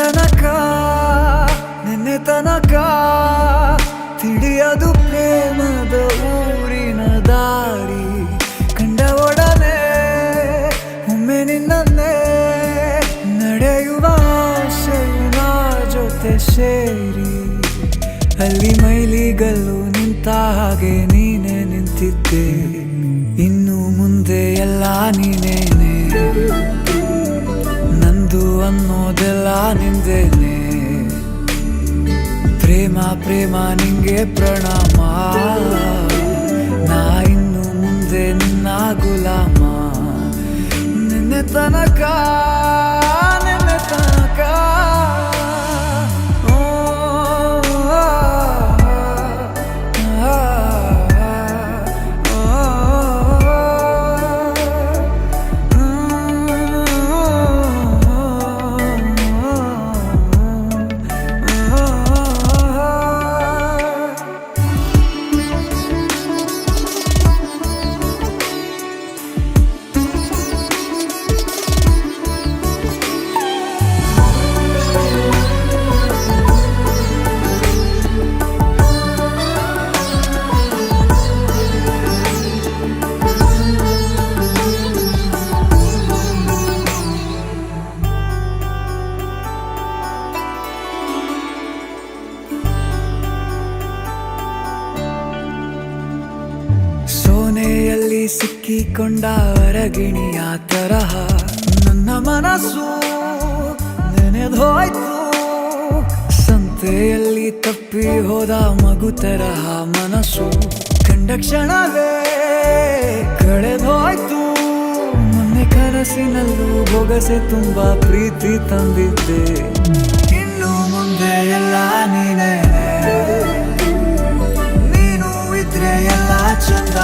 ತನಕ ನಿನ್ನೆ ತನಕ ತಿಳಿಯದು ಪ್ರೇಮದ ಊರಿನ ದಾರಿ ಕಂಡ ಒಡನೆ ಒಮ್ಮೆ ನಿನ್ನೇ ನಡೆಯುವ ಆಸೆಯ ಜೊತೆ ಸೇರಿ ಅಲ್ಲಿ ಮೈಲಿಗಲ್ಲು ನಿಂತ ಹಾಗೆ ನೀನೆ ನಿಂತಿದ್ದೆ ಇನ್ನು ಮುಂದೆ ಎಲ್ಲ ನೀನೇನೆ ನಂದು ಅನ್ನೋದೆಲ್ಲ ನಿಂದೇನೆ ಪ್ರೇಮ ಪ್ರೇಮ ನಿಂಗೆ ಪ್ರಣಾಮ ನಾ ಇನ್ನು ಮುಂದೆ ನಿನ್ನ ಗುಲಾಮ ನಿನ್ನೆ ತನಕ ನಿನ್ನೆ ತನಕ ಸೋನೆಯಲ್ಲಿ ಸಿಕ್ಕಿಕೊಂಡ ಅರಗಿಣಿಯ ತರಹ ನನ್ನ ಮನಸ್ಸು ನೆನೆದೋಯ್ತು ಸಂತೆಯಲ್ಲಿ ತಪ್ಪಿ ಹೋದ ಮಗು ತರಹ ಮನಸ್ಸು ಕಂಡ ಕ್ಷಣವೇ ಕಳೆದೋಯ್ತು ಮೊನ್ನೆ ಕನಸಿನಲ್ಲೂ ಬೊಗಸೆ ತುಂಬಾ ಪ್ರೀತಿ ತಂದಿದ್ದೆ ಇನ್ನು ಮುಂದೆ ಎಲ್ಲ ನೀನೇ ನೀನು ಇದ್ರೆ ಎಲ್ಲ ಚಂದ